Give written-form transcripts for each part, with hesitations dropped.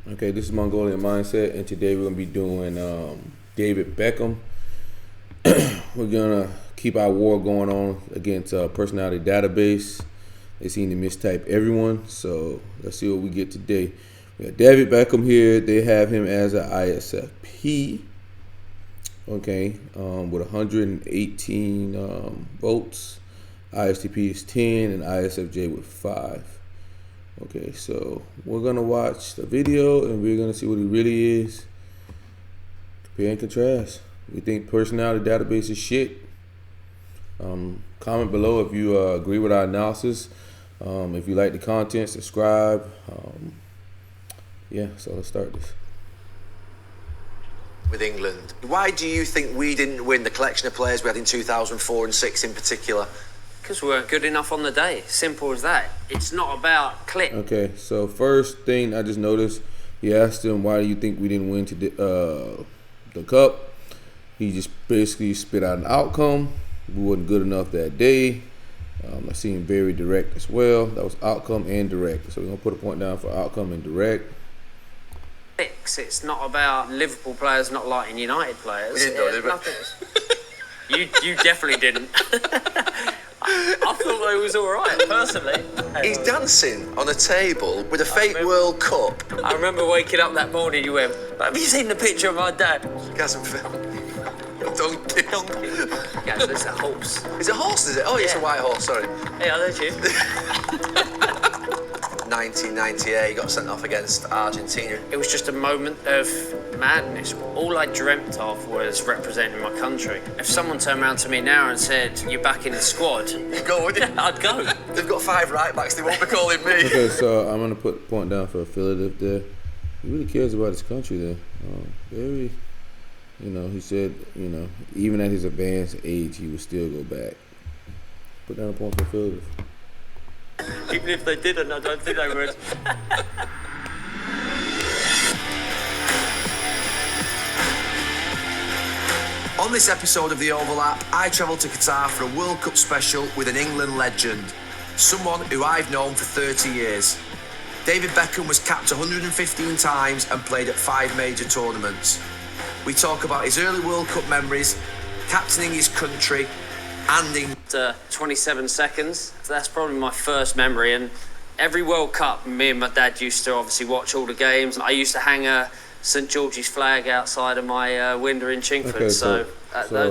Okay, this is Mongolian Mindset, and today we're going to be doing David Beckham. We're going to keep our war going on against personality database. They seem to mistype everyone, so let's see what we get today. We got David Beckham here. They have him as an ISFP, okay, with 118 votes. ISTP is 10, and ISFJ with 5. Okay, so we're gonna watch the video and we're gonna see what he really is. Compare and contrast. We think personality database is shit. Comment below if you agree with our analysis. If you like the content, subscribe. Yeah, so let's start this. With England, why do you think we didn't win the collection of players we had in 2004 and 6 in particular? Because we weren't good enough on the day. Simple as that. It's not about click. Okay, so first thing I just noticed, he asked him, why do you think we didn't win the cup? He just basically spit out an outcome. We wasn't good enough that day. I see him very direct as well. That was outcome and direct. So we're going to put a point down for outcome and direct. It's not about Liverpool players not liking United players. We didn't know, did we? You definitely didn't. I thought it was all right, personally. He's dancing on a table with a fake World Cup. I remember waking up that morning, you went, have you seen the picture of my dad? Hasn't film. Donkey. Yes, it's a horse. It's a horse, is it? Oh, it's a white horse, sorry. Yeah, there's you. 1998, he got sent off against Argentina. It was just a moment of madness. All I dreamt of was representing my country. If someone turned around to me now and said, you're back in the squad, You'd go, wouldn't you? I'd go. They've got 5 right backs, they won't be calling me. Okay, so I'm going to put a point down for affiliative there. He really cares about his country there. Very, he said, even at his advanced age, he would still go back. Put down a point for affiliative. Even if they didn't, I don't think they would. On this episode of The Overlap, I travelled to Qatar for a World Cup special with an England legend, someone who I've known for 30 years. David Beckham was capped 115 times and played at 5 major tournaments. We talk about his early World Cup memories, captaining his country, and in 27 seconds. So that's probably my first memory. And every World Cup, me and my dad used to obviously watch all the games. I used to hang a St George's flag outside of my window in Chingford. Okay, so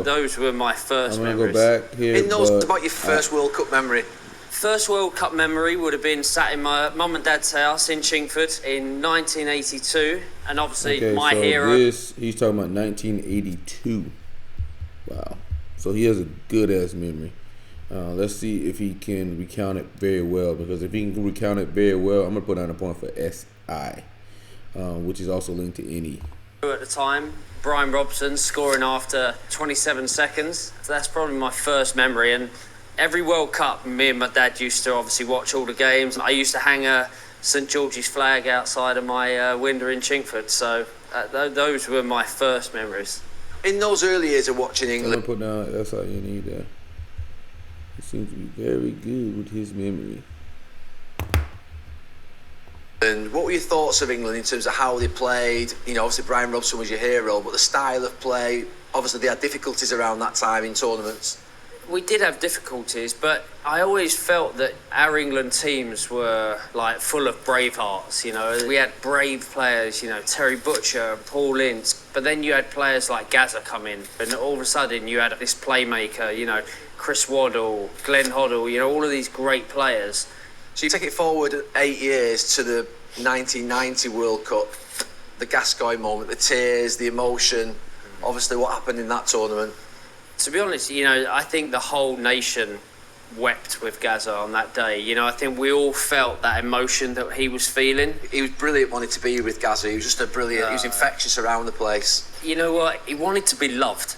those were my first memories. Go back here. in those, about your first World Cup memory. First World Cup memory would have been sat in my mum and dad's house in Chingford in 1982. And obviously my hero. He's talking about 1982. Wow. So he has a good-ass memory. Let's see if he can recount it very well, because if he can recount it very well, I'm going to put down a point for SI, which is also linked to NE. At the time, Brian Robson scoring after 27 seconds. So that's probably my first memory. And every World Cup, me and my dad used to obviously watch all the games. I used to hang a St George's flag outside of my window in Chingford. So those were my first memories. In those early years of watching England, I'm going to put down SINE there. He seems to be very good with his memory. and what were your thoughts of England in terms of how they played? Obviously Brian Robson was your hero, but the style of play, obviously they had difficulties around that time in tournaments. We did have difficulties, but I always felt that our England teams were like full of brave hearts. We had brave players, Terry Butcher, Paul Ince, but then you had players like Gazza come in, and all of a sudden you had this playmaker, Chris Waddle, Glenn Hoddle, all of these great players. So you take it forward 8 years to the 1990 World Cup, the Gascoigne moment, the tears, the emotion, obviously what happened in that tournament. To be honest, I think the whole nation wept with Gazza on that day. I think we all felt that emotion that he was feeling. He was brilliant, wanted to be with Gazza. He was just he was infectious around the place. You know what? He wanted to be loved.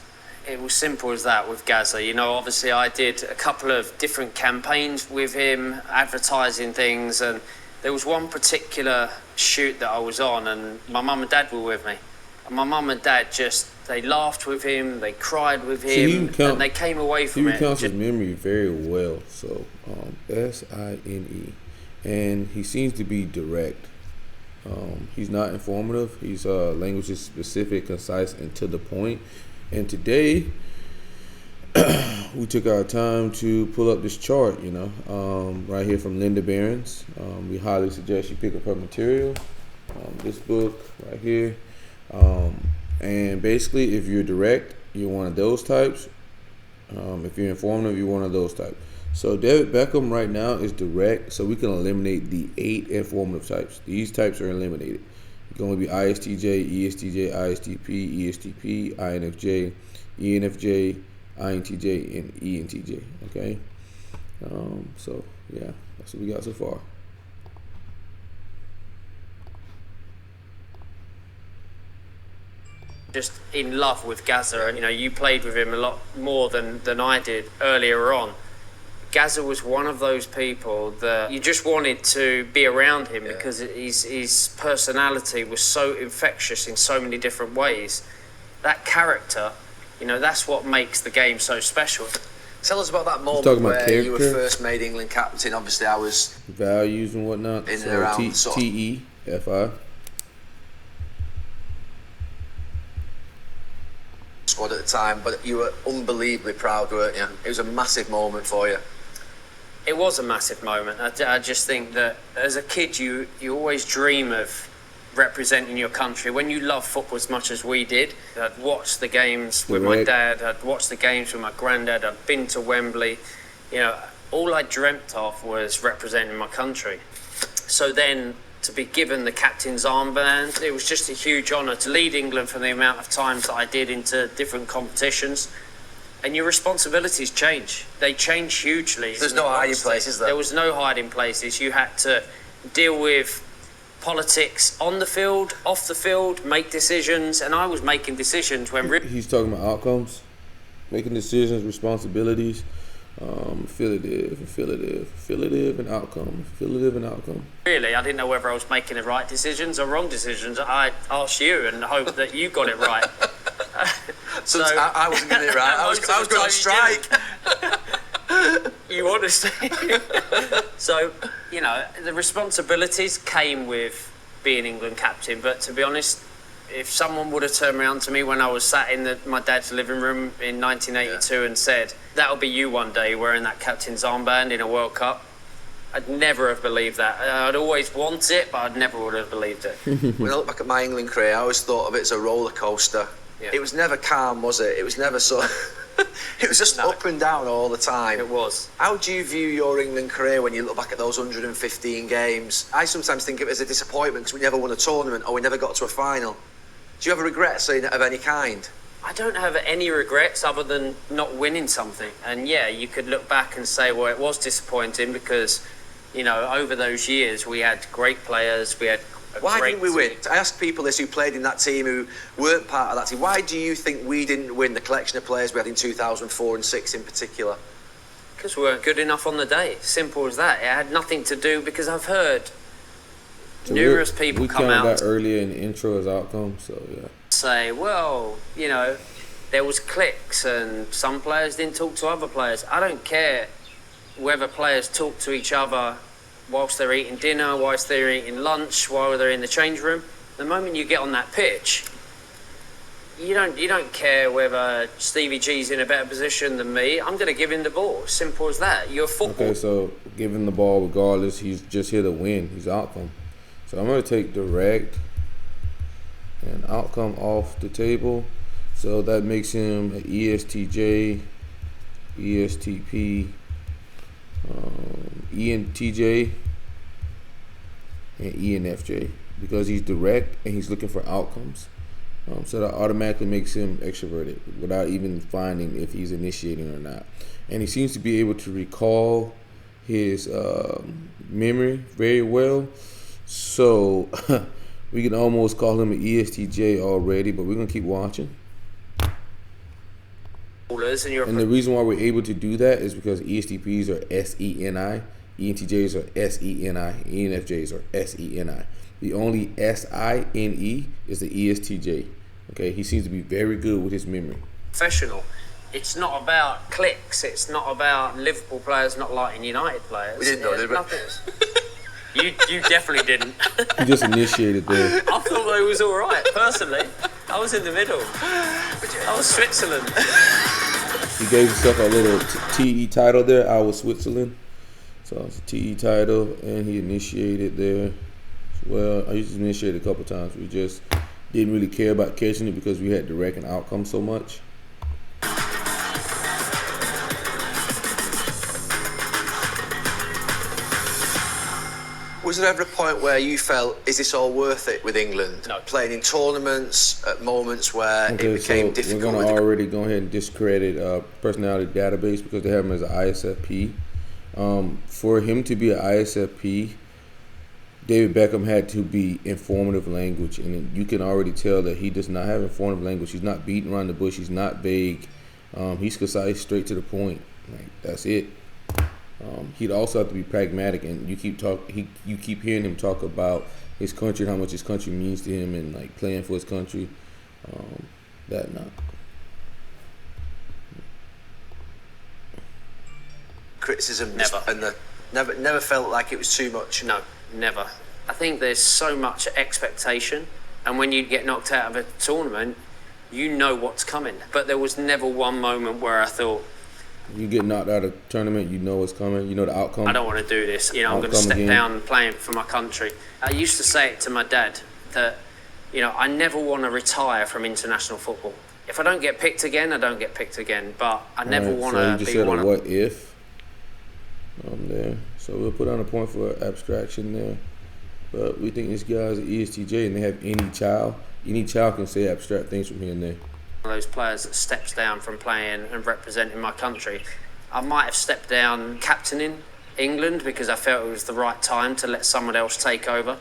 It was simple as that with Gazza. Obviously I did a couple of different campaigns with him, advertising things, and there was one particular shoot that I was on, and my mum and dad were with me. And my mum and dad they laughed with him, they cried with him, and they came away from it. He recounts his memory very well. So, SINE. And he seems to be direct. He's not informative. He's language is specific, concise, and to the point. And today, we took our time to pull up this chart, right here from Linda Barrens. We highly suggest you pick up her material, this book right here. And basically, if you're direct, you're one of those types. If you're informative, you're one of those types. So David Beckham right now is direct, so we can eliminate the 8 informative types. These types are eliminated. It's going to be ISTJ, ESTJ, ISTP, ESTP, INFJ, ENFJ, INTJ, and ENTJ. Okay. So yeah, that's what we got so far. Just in love with Gaza, and you played with him a lot more than I did earlier on. Gaza was one of those people that you just wanted to be around him because his personality was so infectious in so many different ways. That character, that's what makes the game so special. Tell us about that moment where you were first made England captain. Obviously, I was values and whatnot. In and around TEFI. Squad at the time, but you were unbelievably proud, weren't you? It was a massive moment for you. It was a massive moment. I just think that as a kid, you always dream of representing your country. When you love football as much as we did, I'd watched the games with my dad, I'd watched the games with my granddad, I'd been to Wembley. All I dreamt of was representing my country. So then to be given the captain's armband, it was just a huge honour to lead England for the amount of times that I did into different competitions. And your responsibilities change. They change hugely. There's no hiding places there. There was no hiding places. You had to deal with politics on the field, off the field, make decisions, and I was making decisions when... He's talking about outcomes, making decisions, responsibilities, affiliative, and outcome. Really, I didn't know whether I was making the right decisions or wrong decisions. I asked you and hoped that you got it right. So I wasn't getting it right. I was going on strike. You honestly. So, the responsibilities came with being England captain. But to be honest, if someone would have turned around to me when I was sat in my dad's living room in 1982 and said, that'll be you one day wearing that captain's armband in a World Cup, I'd never have believed that. I'd always want it, but I'd never would have believed it. When I look back at my England career, I always thought of it as a roller coaster. Yeah. It was never calm, was it? It was never so... It was just up and down all the time. It was. How do you view your England career when you look back at those 115 games? I sometimes think of it as a disappointment because we never won a tournament or we never got to a final. Do you have regrets of any kind? I don't have any regrets other than not winning something. And yeah, you could look back and say, well, it was disappointing because, over those years we had great players, we had Why didn't we win? I ask people this who played in that team who weren't part of that team. Why do you think we didn't win the collection of players we had in 2004 and 6 in particular? Because we weren't good enough on the day. Simple as that. It had nothing to do because I've heard numerous people come out. We counted that earlier in the intro as outcome, so yeah. Say, well, there was cliques and some players didn't talk to other players. I don't care whether players talk to each other whilst they're eating dinner, whilst they're eating lunch, while they're in the change room. The moment you get on that pitch, you don't care whether Stevie G's in a better position than me. I'm going to give him the ball. Simple as that. You're football. Okay, so give him the ball regardless. He's just here to win. He's outcome. So I'm going to take direct and outcome off the table. So that makes him an ESTJ, ESTP, ENTJ, and ENFJ because he's direct and he's looking for outcomes. So that automatically makes him extroverted without even finding if he's initiating or not. And he seems to be able to recall his memory very well. So we can almost call him an ESTJ already, but we're going to keep watching. And the reason why we're able to do that is because ESTPs are SENI, ENTJs are SENI, ENFJs are SENI. The only SINE is the ESTJ. Okay, he seems to be very good with his memory. Professional. It's not about cliques. It's not about Liverpool players not liking United players. We didn't know, did we? You definitely didn't. You just initiated there. I thought they was all right, personally. I was in the middle. I was Switzerland. He gave himself a little TE title there. I was Switzerland. So it's a TE title, and he initiated there. Well, I used to initiate a couple times. We just didn't really care about catching it because we had to reckon outcome so much. Was there ever a point where you felt, is this all worth it with England? No. Playing in tournaments at moments where it became difficult? We're going to already go ahead and discredit personality database because they have him as an ISFP. For him to be an ISFP, David Beckham had to be informative language, and you can already tell that he does not have informative language. He's not beating around the bush. He's not vague. He's concise, straight to the point. Like, that's it. He'd also have to be pragmatic, and you keep hearing him talk about his country and how much his country means to him, and like playing for his country. Criticism Never. And never felt like it was too much. No, never. I think there's so much expectation, and when you get knocked out of a tournament, you know what's coming. But there was never one moment where I thought, you get knocked out of a tournament, you know what's coming, you know the outcome. I don't want to do this. I'm going to step down playing for my country. I used to say it to my dad that, I never want to retire from international football. If I don't get picked again, I don't get picked again. But I never want to be one of... what if there. So we'll put on a point for abstraction there. But we think this guy's an ESTJ, and they have any child. Any child can say abstract things from here and there. Those players that steps down from playing and representing my country. I might have stepped down captaining England because I felt it was the right time to let someone else take over.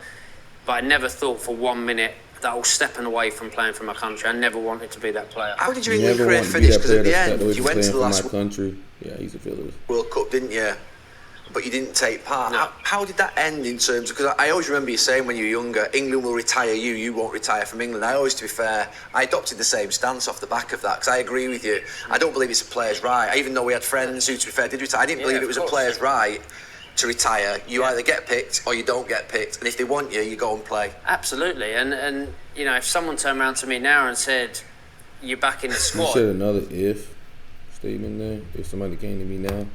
But I never thought for 1 minute that I was stepping away from playing for my country. I never wanted to be that player. How did your England career finish? Because at the end, you went to the last country. Yeah, he's a Phillies. World Cup, didn't you? But you didn't take part. No. How did that end in terms of, because I always remember you saying when you were younger, England will retire you, you won't retire from England. I always, to be fair, I adopted the same stance off the back of that, because I agree with you. I don't believe it's a player's right. Even though we had friends who, to be fair, did retire, I didn't believe it was a player's right to retire. You either get picked or you don't get picked, and if they want you, you go and play. Absolutely, and if someone turned around to me now and said, you're back in the squad. You said another if statement there, if somebody came to me now.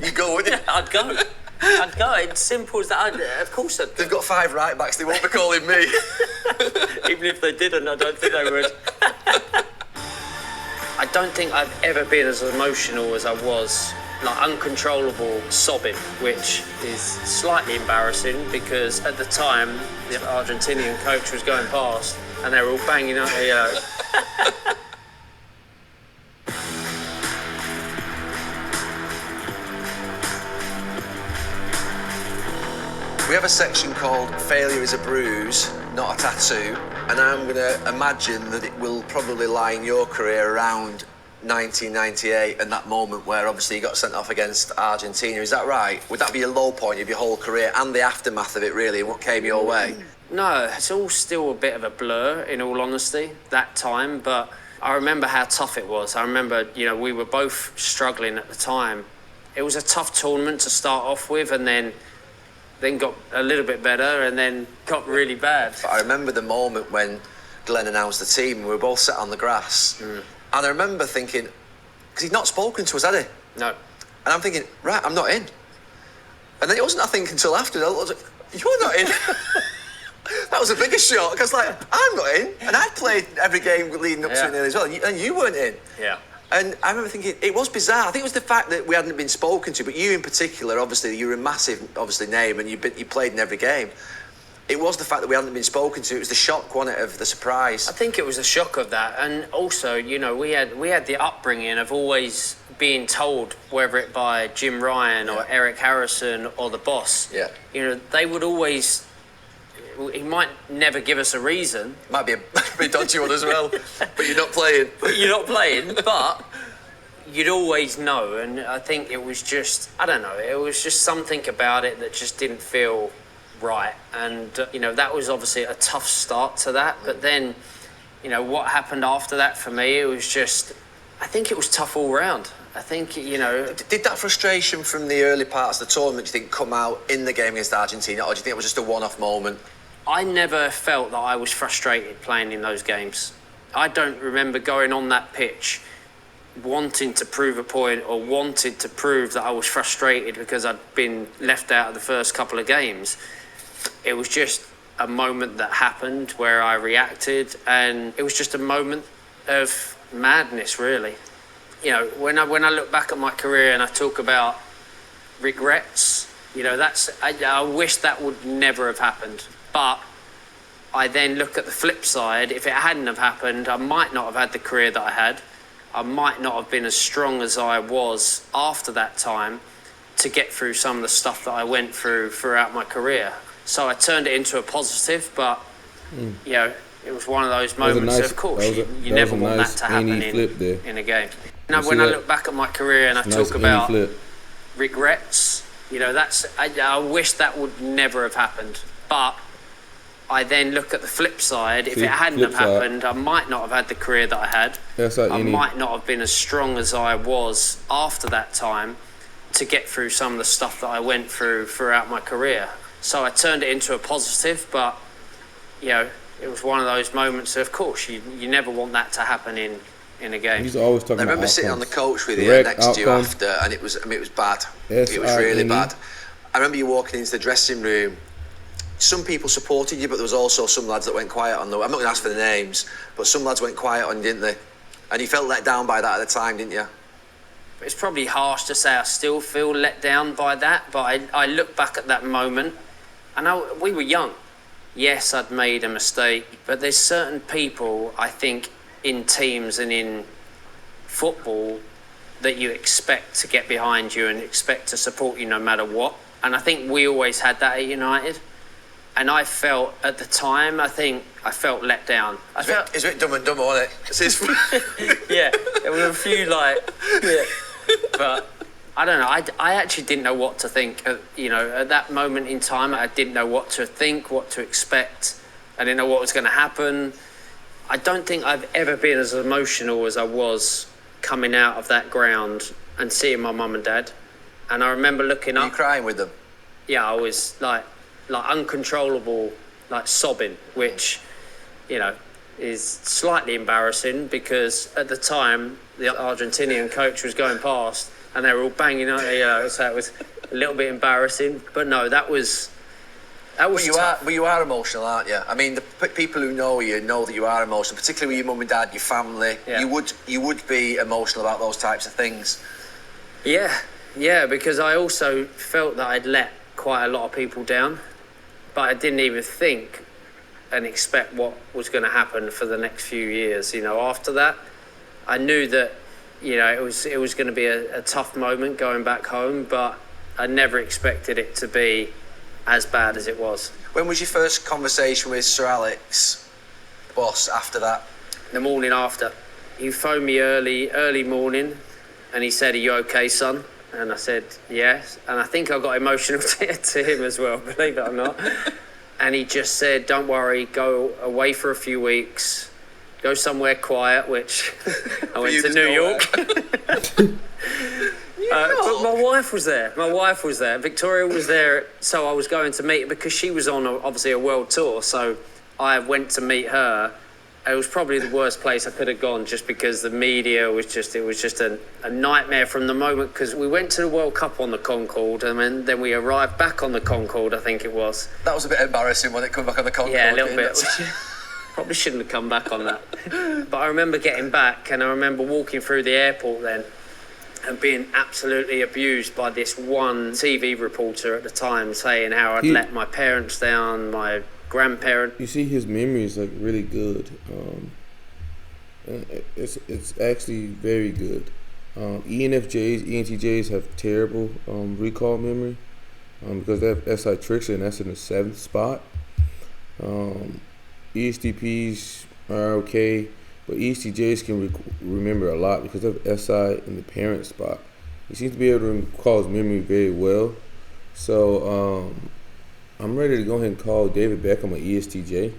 You go, wouldn't you? I'd go. It's simple as that. Of course I'd go. They've got 5 right backs, they won't be calling me. Even if they didn't, I don't think they would. I don't think I've ever been as emotional as I was, like uncontrollable sobbing, which is slightly embarrassing because at the time the Argentinian coach was going past and they were all banging out the We have a section called Failure is a Bruise, Not a Tattoo, and I'm going to imagine that it will probably lie in your career around 1998 and that moment where obviously you got sent off against Argentina. Is that right? Would that be a low point of your whole career and the aftermath of it, really, and what came your way? No, it's all still a bit of a blur, in all honesty, that time, but I remember how tough it was. I remember, we were both struggling at the time. It was a tough tournament to start off with, and then got a little bit better, and then got really bad. But I remember the moment when Glenn announced the team, we were both sat on the grass, and I remember thinking, because he'd not spoken to us, had he? No. And I'm thinking, right, I'm not in. And then it wasn't, I think, until after, I was like, you're not in? That was the biggest shock, because I'm not in, and I played every game leading up to it as well, and you weren't in. Yeah. And I remember thinking, it was bizarre. I think it was the fact that we hadn't been spoken to, but you in particular, obviously, you're a massive, name, and you played in every game. It was the fact that we hadn't been spoken to. It was the shock, wasn't it, of the surprise? I think it was a shock of that, and also, we had the upbringing of always being told, whether it by Jim Ryan or Eric Harrison or the boss. Yeah. They would always. He might never give us a reason. Might be a dodgy one as well, but you're not playing. But you'd always know, and I think it was just, I don't know, it was just something about it that just didn't feel right. And, that was obviously a tough start to that, but then, what happened after that for me, it was just, I think it was tough all round. I think, you know... Did that frustration from the early parts of the tournament, do you think, come out in the game against Argentina, or do you think it was just a one-off moment? I never felt that I was frustrated playing in those games. I don't remember going on that pitch wanting to prove a point or wanted to prove that I was frustrated because I'd been left out of the first couple of games. It was just a moment that happened where I reacted, and it was just a moment of madness, really. You know, when I look back at my career and I talk about regrets, you know, I wish that would never have happened. But I then look at the flip side. If it hadn't have happened, I might not have had the career that I had. I might not have been as strong as I was after that time to get through some of the stuff that I went through throughout my career. So I turned it into a positive, but, you know, it was one of those moments, of course, you never want that to happen in a game. Now, when I look back at my career and I talk about regrets, you know, I wish that would never have happened. But I then look at the flip side. If it hadn't have happened, I might not have had the career that I had. I might not have been as strong as I was after that time to get through some of the stuff that I went through throughout my career. So I turned it into a positive, but, you know, it was one of those moments, of course, you never want that to happen in a game. He's always talking about I remember outcomes. sitting on the coach with you Direct next to you outcomes. after, and it was bad. It was really bad. I remember you walking into the dressing room. Some people supported you, but there was also some lads that went quiet on the... I'm not going to ask for the names, but some lads went quiet on you, didn't they? And you felt let down by that at the time, didn't you? It's probably harsh to say I still feel let down by that, but I look back at that moment, and we were young. Yes, I'd made a mistake, but there's certain people, I think, in teams and in football that you expect to get behind you and expect to support you no matter what. And I think we always had that at United. And I felt, at the time, I think I felt let down. It's a bit dumb and dumber, wasn't it? Yeah, there were a few but I don't know. I actually didn't know what to think. You know, at that moment in time, I didn't know what to think, what to expect. I didn't know what was going to happen. I don't think I've ever been as emotional as I was coming out of that ground and seeing my mum and dad. And I remember looking up. Were you crying with them? Yeah, I was like uncontrollable, like sobbing, which, you know, is slightly embarrassing because at the time the Argentinian coach was going past and they were all banging on, you know, so it was a little bit embarrassing. But no, that was But you are emotional, aren't you? I mean, the people who know you know that you are emotional, particularly with your mum and dad, your family. Yeah. You would be emotional about those types of things. Yeah, because I also felt that I'd let quite a lot of people down, but I didn't even think and expect what was going to happen for the next few years. You know, after that, I knew that, you know, it was going to be a tough moment going back home, but I never expected it to be as bad as it was. When was your first conversation with Sir Alex, boss, after that? The morning after. He phoned me early morning, and he said, "Are you okay, son?" And I said, "Yes." And I think I got emotional to him as well, believe it or not. And he just said, "Don't worry, go away for a few weeks, go somewhere quiet," which I went to New York. But my wife was there. Victoria was there, so I was going to meet her because she was on obviously a world tour. So I went to meet her. It was probably the worst place I could have gone, just because the media was just a nightmare from the moment, because we went to the World Cup on the Concorde and then we arrived back on the Concorde, I think it was. That was a bit embarrassing when it came back on the Concorde. Yeah, a little bit. Probably shouldn't have come back on that. But I remember getting back, and I remember walking through the airport then and being absolutely abused by this one TV reporter at the time, saying how I'd let my parents down, my grandparents. You see, his memory is like really good. It's actually very good. ENFJs, ENTJs have terrible recall memory because that's like Trixie, and that's in the 7th spot. ESTPs are okay, but ESTJs can remember a lot because of SI in the parent spot. He seems to be able to recall his memory very well. So I'm ready to go ahead and call David Beckham an ESTJ.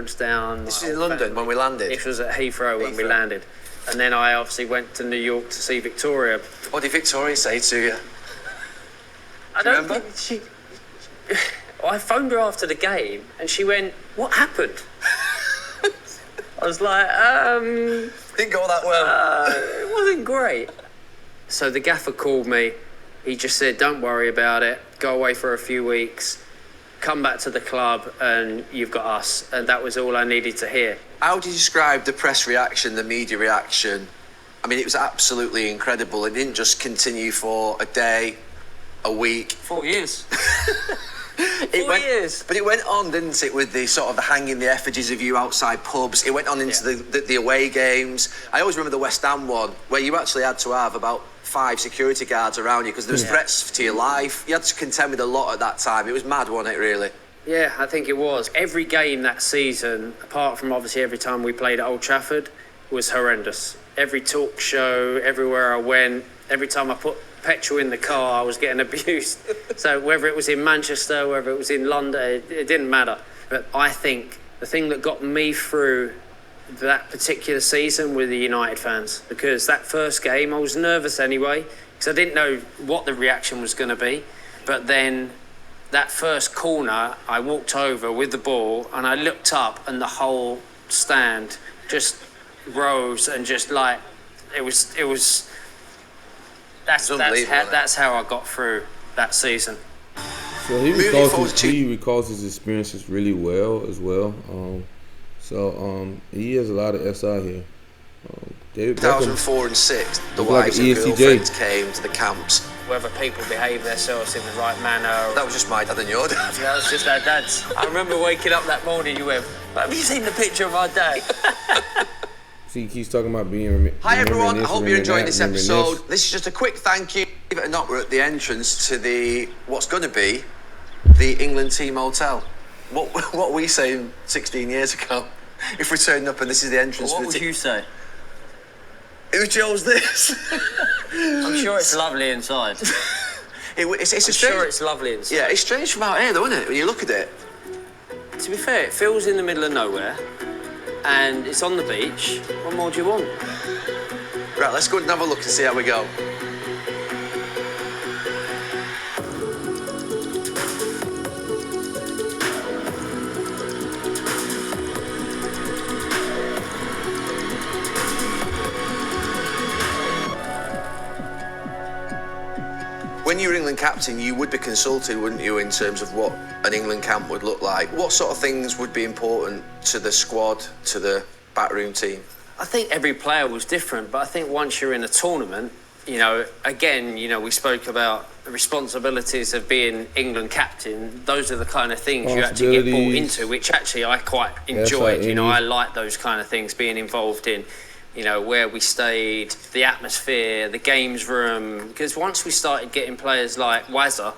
down. This was in London when we landed? This was at Heathrow when we landed. And then I obviously went to New York to see Victoria. What did Victoria say to you? I don't think she... I phoned her after the game and she went, "What happened?" I was like, Didn't go that well. It wasn't great. So the gaffer called me. He just said, "Don't worry about it. Go away for a few weeks. Come back to the club and you've got us." And that was all I needed to hear. How do you describe the press reaction, the media reaction? I mean, it was absolutely incredible. It didn't just continue for a day, a week. 4 years. 4 years. But it went on, didn't it, with the sort of the hanging the effigies of you outside pubs. It went on into the away games. I always remember the West Ham one, where you actually had to have about 5 security guards around you because there was threats to your life. You had to contend with a lot at that time. It was mad, wasn't it, really? Yeah, I think it was. Every game that season, apart from obviously every time we played at Old Trafford, was horrendous. Every talk show, everywhere I went, every time I put petrol in the car, I was getting abused. So whether it was in Manchester, whether it was in London, it didn't matter. But I think the thing that got me through that particular season were the United fans, because that first game I was nervous anyway because I didn't know what the reaction was going to be. But then that first corner, I walked over with the ball and I looked up and the whole stand just rose and just like it was that's how I got through that season. So he recalls his experiences really well as well. He has a lot of SI here. David 2004 and 6, the like wives and girlfriends came to the camps. Whether people behave themselves in the right manner. That was just my dad and your dad. That was just our dads. I remember waking up that morning, you went, "Have you seen the picture of our dad?" See, he keeps talking about being... Hi everyone, I hope you're enjoying this episode. This is just a quick thank you. Believe it or not, we're at the entrance to what's going to be the England team hotel. What were we saying 16 years ago? If we turned up and this is the entrance What for the would you say? Who chose this? I'm sure it's lovely inside. It's sure it's lovely inside. Yeah, it's strange from out here though, isn't it, when you look at it? To be fair, it feels in the middle of nowhere and it's on the beach. What more do you want? Right, let's go and have a look and see how we go. When you were England captain, you would be consulted, wouldn't you, in terms of what an England camp would look like? What sort of things would be important to the squad, to the backroom team? I think every player was different, but I think once you're in a tournament, we spoke about the responsibilities of being England captain. Those are the kind of things you actually get brought into, which actually I quite enjoyed. I like those kind of things, being involved in where we stayed, the atmosphere, the games room. Because once we started getting players like Wazza,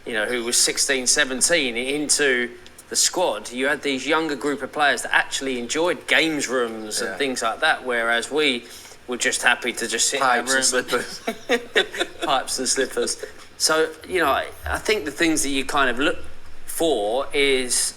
who was 16, 17, into the squad, you had these younger group of players that actually enjoyed games rooms and things like that, whereas we were just happy to just sit in our room. And slippers. Pipes and slippers. So, I think the things that you kind of look for is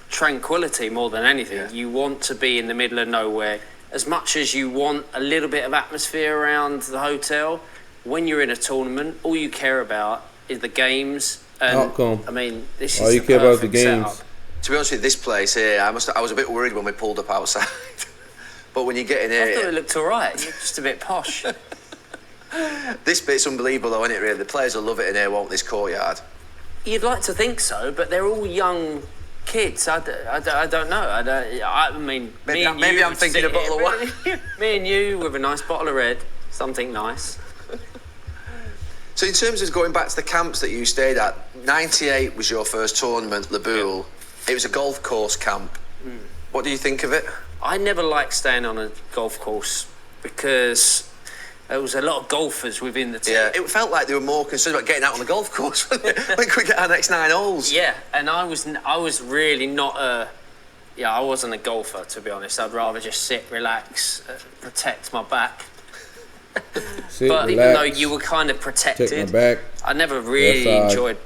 tranquility more than anything. Yeah. You want to be in the middle of nowhere. As much as you want a little bit of atmosphere around the hotel, when you're in a tournament, all you care about is the games. And, outcome. I mean, this all is you care about the games. setup. To be honest with you, this place here, I was a bit worried when we pulled up outside. But when you get in here... I thought it looked all right. You're just a bit posh. This bit's unbelievable though, isn't it, really? The players will love it in here, won't this courtyard? You'd like to think so, but they're all young kids. I don't know. Maybe I'm thinking a bottle of wine. Me and you with a nice bottle of red, something nice. So in terms of going back to the camps that you stayed at, 98 was your first tournament, Liverpool. Yeah. It was a golf course camp. Mm. What do you think of it? I never liked staying on a golf course because there was a lot of golfers within the team. Yeah, it felt like they were more concerned about getting out on the golf course, wasn't it? When could we get our next 9 holes? Yeah, and I was really not I wasn't a golfer, to be honest. I'd rather just sit, relax, protect my back. But even though you were kind of protected, I never really enjoyed,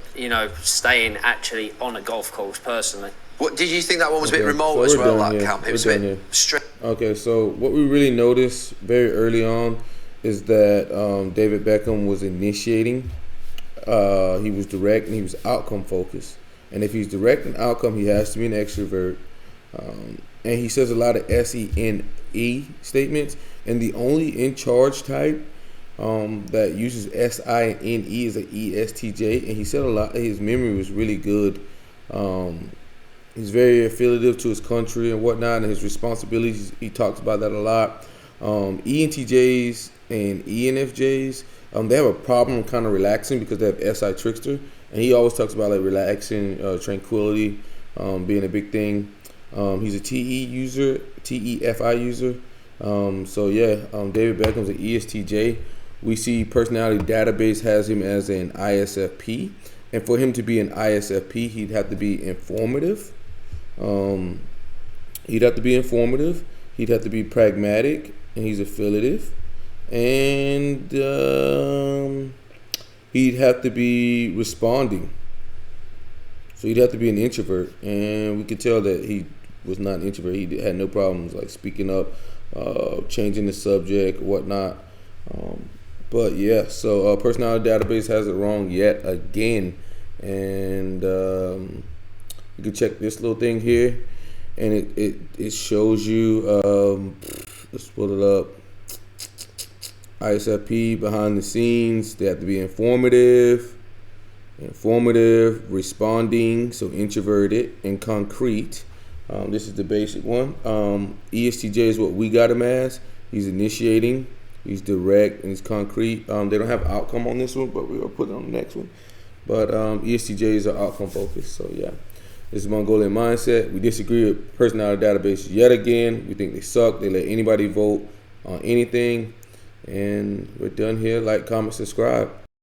staying actually on a golf course personally. What did you think that one was a bit remote so as well? done That here. camp, it was We're a done bit here. straight. Okay, so what we really noticed very early on is that David Beckham was initiating. He was direct and he was outcome focused. And if he's direct and outcome, he has to be an extrovert. And he says a lot of SENE statements. And the only in charge type that uses SINE is an ESTJ. And he said a lot. His memory was really good. He's very affiliative to his country and whatnot, and his responsibilities. He talks about that a lot. ENTJs and ENFJs, they have a problem kind of relaxing because they have SI trickster, and he always talks about like relaxing, tranquility, being a big thing. He's a TEFI user. So yeah, David Beckham's an ESTJ. We see personality database has him as an ISFP, and for him to be an ISFP, he'd have to be informative. He'd have to be pragmatic, and he's affiliative, and he'd have to be responding. So he'd have to be an introvert, and we could tell that he was not an introvert. He had no problems like speaking up, changing the subject, whatnot. But yeah, so personality database has it wrong yet again, and you can check this little thing here, and it shows you. Let's pull it up. ISFP behind the scenes. They have to be informative, responding, so introverted, and concrete. This is the basic one. ESTJ is what we got him as. He's initiating, he's direct, and he's concrete. They don't have outcome on this one, but we'll put it on the next one. But ESTJs are outcome focused. So yeah, this is Mongolian Mindset. We disagree with personality database yet again. We think they suck. They let anybody vote on anything. And we're done here. Like, comment, subscribe.